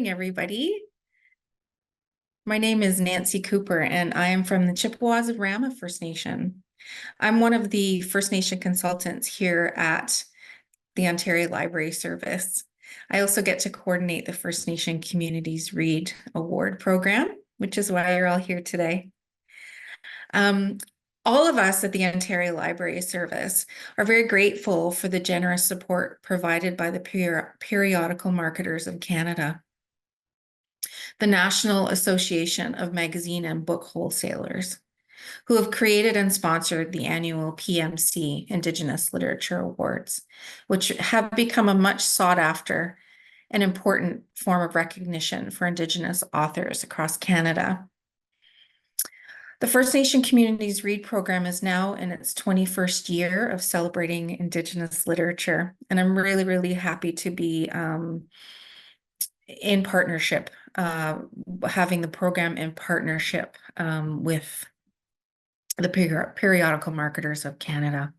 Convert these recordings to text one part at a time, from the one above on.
morning, everybody. My name is Nancy Cooper, and I am from the Chippewas of Rama First Nation. I'm one of the First Nation consultants here at the Ontario Library Service. I also get to coordinate the First Nation Communities Read Award program, which is why you're all here today. All of us at the Ontario Library Service are very grateful for the generous support provided by the Periodical Marketers of Canada, the National Association of Magazine and Book Wholesalers, who have created and sponsored the annual PMC Indigenous Literature Awards, which have become a much sought after and important form of recognition for Indigenous authors across Canada. The First Nation Communities Read program is now in its 21st year of celebrating Indigenous literature, and I'm really, really happy to be in partnership, having the program in partnership with the Periodical Marketers of Canada.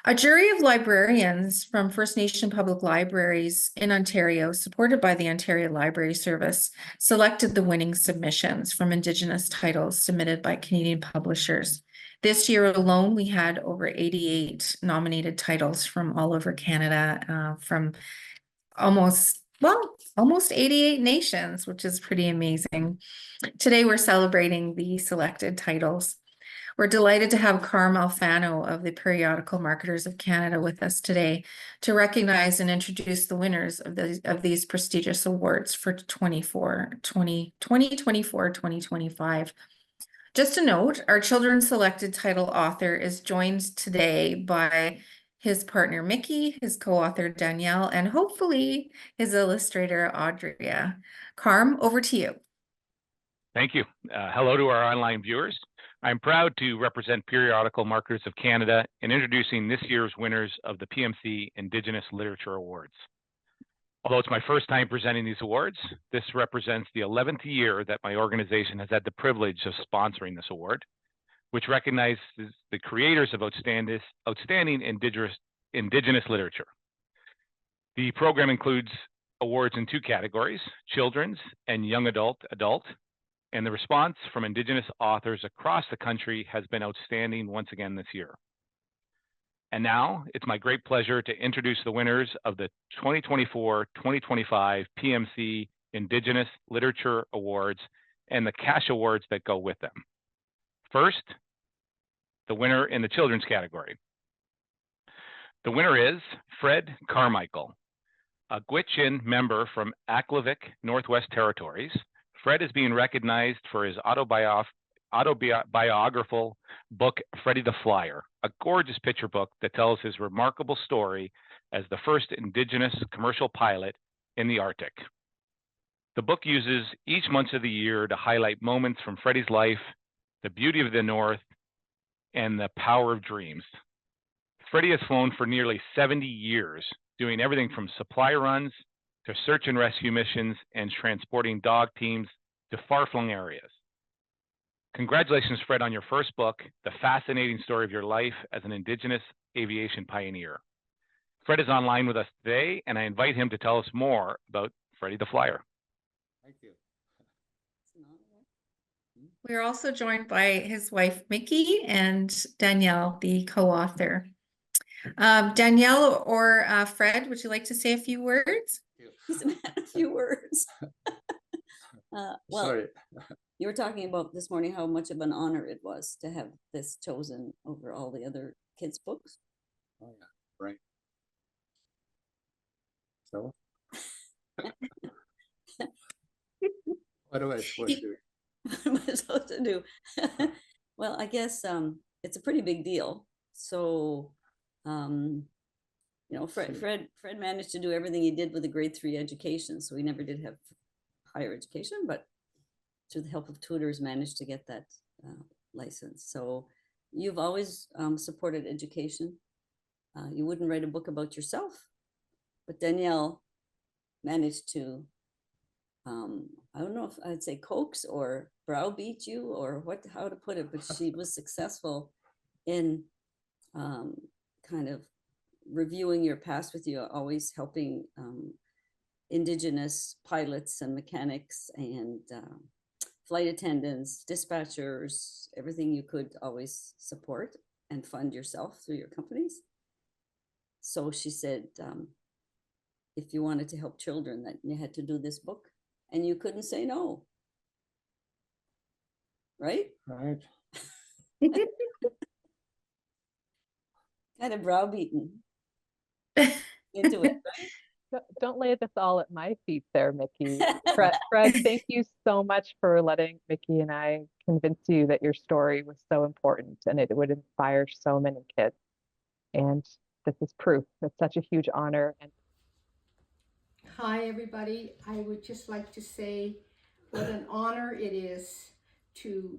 A jury of librarians from First Nation public libraries in Ontario, supported by the Ontario Library Service, selected the winning submissions from Indigenous titles submitted by Canadian publishers. This year alone, we had over 88 nominated titles from all over Canada, from almost 88 nations, which is pretty amazing. Today, we're celebrating the selected titles. We're delighted to have Carm Alfano of the Periodical Marketers of Canada with us today to recognize and introduce the winners of these prestigious awards for 2024-2025. Just a note, our children's selected title author is joined today by his partner Mickey, his co-author Danielle, and hopefully his illustrator Audria. Carm, over to you. Thank you. Hello to our online viewers. I'm proud to represent Periodical Marketers of Canada in introducing this year's winners of the PMC Indigenous Literature Awards. Although it's my first time presenting these awards, this represents the 11th year that my organization has had the privilege of sponsoring this award, which recognizes the creators of outstanding Indigenous literature. The program includes awards in two categories, children's and young adult, and the response from Indigenous authors across the country has been outstanding once again this year. And now it's my great pleasure to introduce the winners of the 2024-2025 PMC Indigenous Literature Awards and the cash awards that go with them. First, the winner in the children's category. The winner is Fred Carmichael, a Gwich'in member from Aklavik, Northwest Territories. Fred is being recognized for his autobiographical book, Freddie the Flyer, a gorgeous picture book that tells his remarkable story as the first Indigenous commercial pilot in the Arctic. The book uses each month of the year to highlight moments from Freddie's life, the beauty of the North, and the power of dreams. Freddie has flown for nearly 70 years, doing everything from supply runs to search and rescue missions and transporting dog teams to far-flung areas. Congratulations, Fred, on your first book, The Fascinating Story of Your Life as an Indigenous Aviation Pioneer. Fred is online with us today, and I invite him to tell us more about Freddie the Flyer. Thank you. We're also joined by his wife, Mickey, and Danielle, the co-author. Danielle or Fred, would you like to say a few words? A few words. Well, Sorry. you were talking about this morning how much of an honor it was to have this chosen over all the other kids' books. Oh, yeah, right. So, what am I supposed to do? What am I supposed to do? Well, I guess it's a pretty big deal. So, you know, Fred managed to do everything he did with a grade 3 education. So he never did have higher education, but through the help of tutors managed to get that license. So you've always supported education. You wouldn't write a book about yourself, but Danielle managed to, I don't know if I'd say coax or browbeat you or how to put it, but she was successful in kind of reviewing your past with you, always helping Indigenous pilots and mechanics and flight attendants, dispatchers, everything you could always support and fund yourself through your companies. So she said, if you wanted to help children, that you had to do this book, and you couldn't say no. Right? Right. Kind of browbeaten into it. Don't lay this all at my feet there, Mickey. Fred, thank you so much for letting Mickey and I convince you that your story was so important and it would inspire so many kids. And this is proof. It's such a huge honor. And hi, everybody. I would just like to say what an honor it is to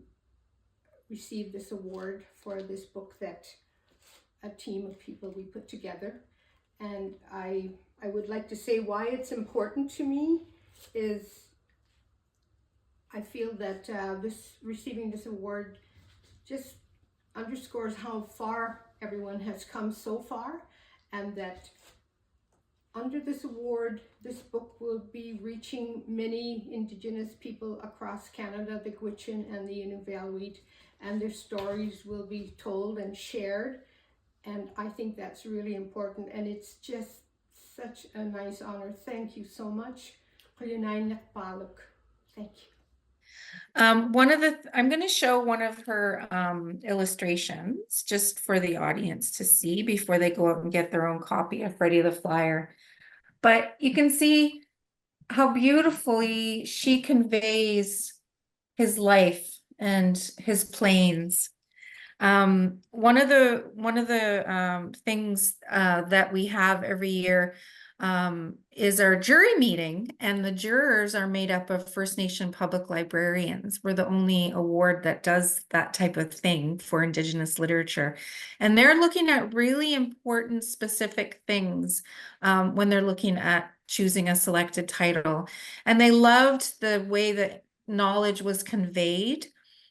receive this award for this book that a team of people we put together. And I would like to say why it's important to me is I feel that receiving this award just underscores how far everyone has come so far, and that under this award, this book will be reaching many Indigenous people across Canada, the Gwich'in and the Inuvialuit, and their stories will be told and shared. And I think that's really important, and it's just such a nice honor. Thank you so much. Thank you. I'm going to show one of her illustrations just for the audience to see before they go out and get their own copy of Freddie the Flyer. But you can see how beautifully she conveys his life and his planes. One of the things that we have every year is our jury meeting, and the jurors are made up of First Nation public librarians. We're the only award that does that type of thing for Indigenous literature, and they're looking at really important specific things when they're looking at choosing a selected title. And they loved the way that knowledge was conveyed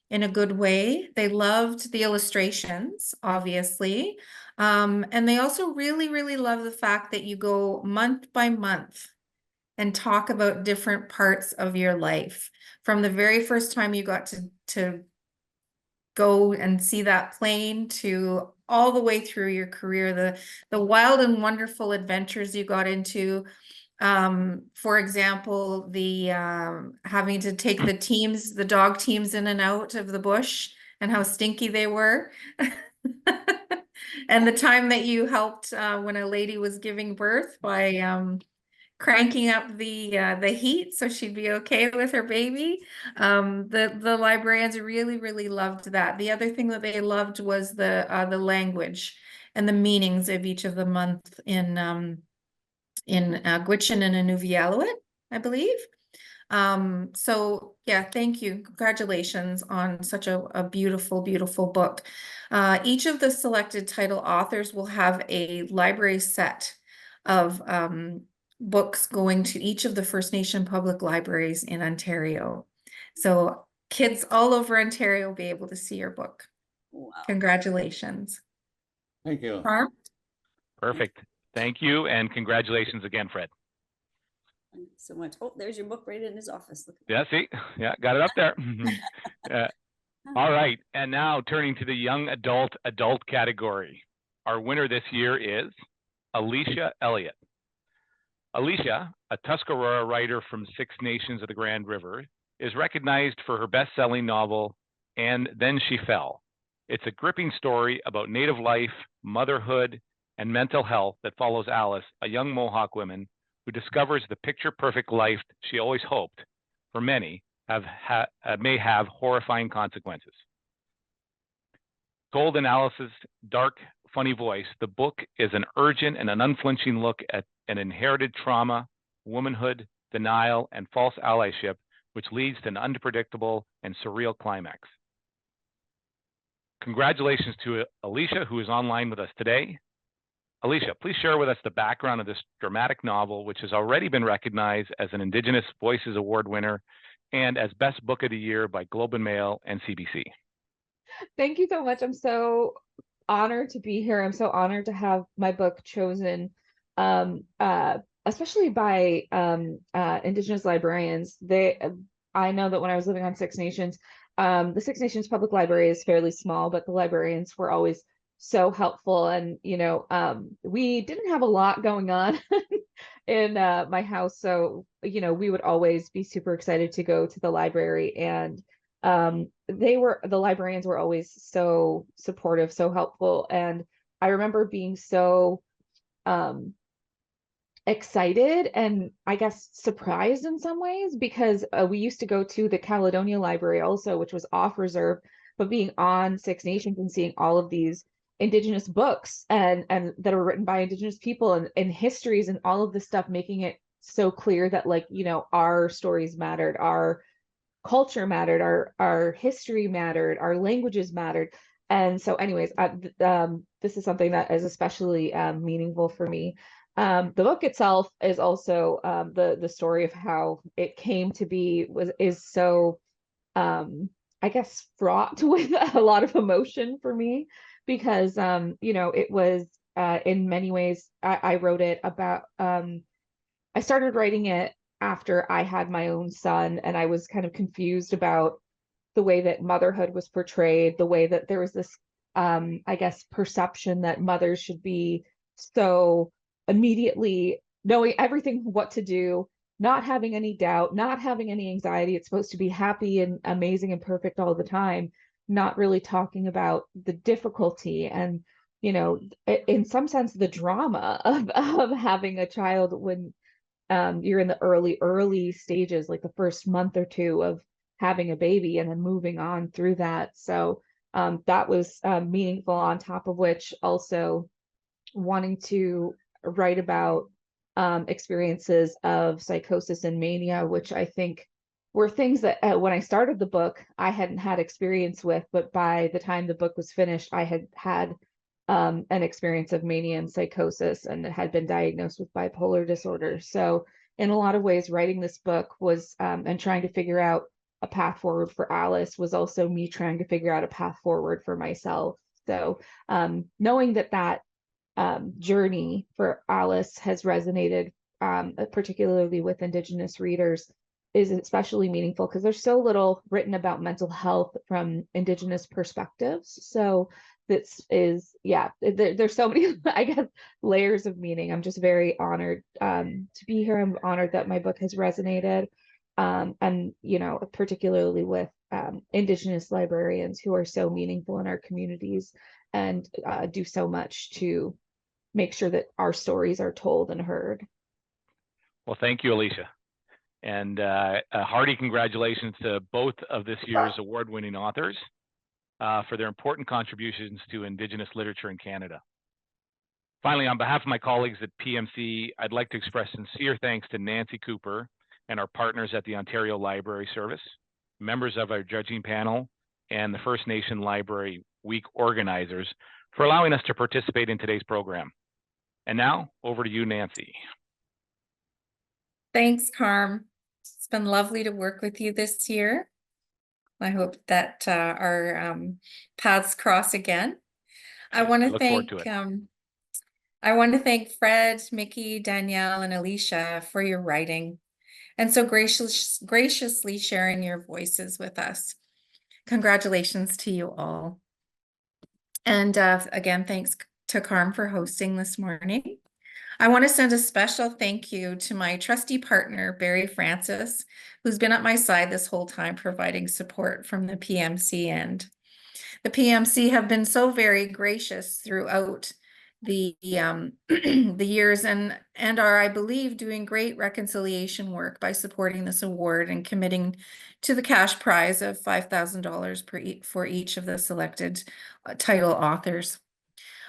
in a good way. They loved the illustrations, obviously. And they also really, really love the fact that you go month by month and talk about different parts of your life. From the very first time you got to go and see that plane to all the way through your career, the wild and wonderful adventures you got into. For example, the having to take the dog teams in and out of the bush and how stinky they were. And the time that you helped when a lady was giving birth by cranking up the heat so she'd be okay with her baby. The librarians really, really loved that. The other thing that they loved was the language and the meanings of each of the months in Gwich'in and Inuvialuit, I believe. So yeah, thank you. Congratulations on such a beautiful, beautiful book. Each of the selected title authors will have a library set of books going to each of the First Nation public libraries in Ontario. So kids all over Ontario will be able to see your book. Wow. Congratulations. Thank you. Harm? Perfect. Thank you, and congratulations again, Fred. Thank you so much. Oh, there's your book right in his office. Look. Yeah, see? Yeah, got it up there. All right, and now turning to the young adult category. Our winner this year is Alicia Elliott. Alicia, a Tuscarora writer from Six Nations of the Grand River, is recognized for her best-selling novel, And Then She Fell. It's a gripping story about Native life, motherhood, and mental health that follows Alice, a young Mohawk woman who discovers the picture-perfect life she always hoped, for many, may have horrifying consequences. Told in Alice's dark, funny voice, the book is an urgent and an unflinching look at an inherited trauma, womanhood, denial, and false allyship, which leads to an unpredictable and surreal climax. Congratulations to Alicia, who is online with us today. Alicia, please share with us the background of this dramatic novel, which has already been recognized as an Indigenous Voices Award winner and as Best Book of the Year by Globe and Mail and CBC. Thank you so much. I'm so honored to be here. I'm so honored to have my book chosen as especially by Indigenous librarians. I know that when I was living on Six Nations, the Six Nations Public Library is fairly small, but the librarians were always so helpful. And, we didn't have a lot going on in my house. So, we would always be super excited to go to the library. And the librarians were always so supportive, so helpful. And I remember being so excited and I guess surprised in some ways, because we used to go to the Caledonia Library also, which was off reserve, but being on Six Nations and seeing all of these Indigenous books and that are written by Indigenous people and histories and all of this stuff, making it so clear that, like, our stories mattered, our culture mattered, our history mattered, our languages mattered. And so anyways, this is something that is especially meaningful for me. The book itself is also the story of how it came to be is so I guess fraught with a lot of emotion for me, because it was in many ways I wrote it about I started writing it after I had my own son, and I was kind of confused about the way that motherhood was portrayed, the way that there was this, I guess, perception that mothers should be so immediately knowing everything what to do, not having any doubt, not having any anxiety. It's supposed to be happy and amazing and perfect all the time, not really talking about the difficulty and, in some sense, the drama of having a child when you're in the early stages, like the first month or two of having a baby, and then moving on through that. So that was meaningful, on top of which also wanting to write about experiences of psychosis and mania, which I think were things that when I started the book, I hadn't had experience with, but by the time the book was finished, I had had an experience of mania and psychosis and had been diagnosed with bipolar disorder. So in a lot of ways, writing this book was and trying to figure out a path forward for Alice was also me trying to figure out a path forward for myself. So knowing that journey for Alice has resonated particularly with Indigenous readers is especially meaningful, because there's so little written about mental health from Indigenous perspectives. So this is, there's so many, I guess, layers of meaning. I'm just very honored to be here. I'm honored that my book has resonated. And, particularly with Indigenous librarians who are so meaningful in our communities and do so much to make sure that our stories are told and heard. Well, thank you, Alicia. And a hearty congratulations to both of this year's award-winning authors for their important contributions to Indigenous literature in Canada. Finally, on behalf of my colleagues at PMC, I'd like to express sincere thanks to Nancy Cooper and our partners at the Ontario Library Service, members of our judging panel, and the First Nation Library Week organizers for allowing us to participate in today's program. And now, over to you, Nancy. Thanks, Carm. It's been lovely to work with you this year. I hope that our paths cross again. I want to thank Fred, Mickey, Danielle, and Alicia for your writing and so graciously sharing your voices with us. Congratulations to you all. And again, thanks to Carm for hosting this morning. I want to send a special thank you to my trusty partner, Barry Francis, who's been at my side this whole time, providing support from the PMC end. The PMC have been so very gracious throughout the the years and are, I believe, doing great reconciliation work by supporting this award and committing to the cash prize of $5,000 for each of the selected title authors.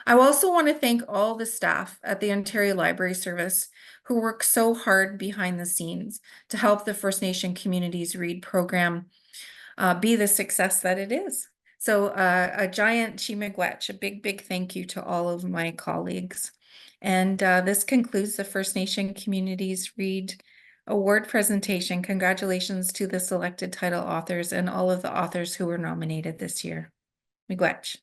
I also want to thank all the staff at the Ontario Library Service who work so hard behind the scenes to help the First Nation Communities Read program be the success that it is. So a giant chimigwech, a big thank you to all of my colleagues. And this concludes the First Nation Communities Read Award presentation. Congratulations to the selected title authors and all of the authors who were nominated this year. Miigwech.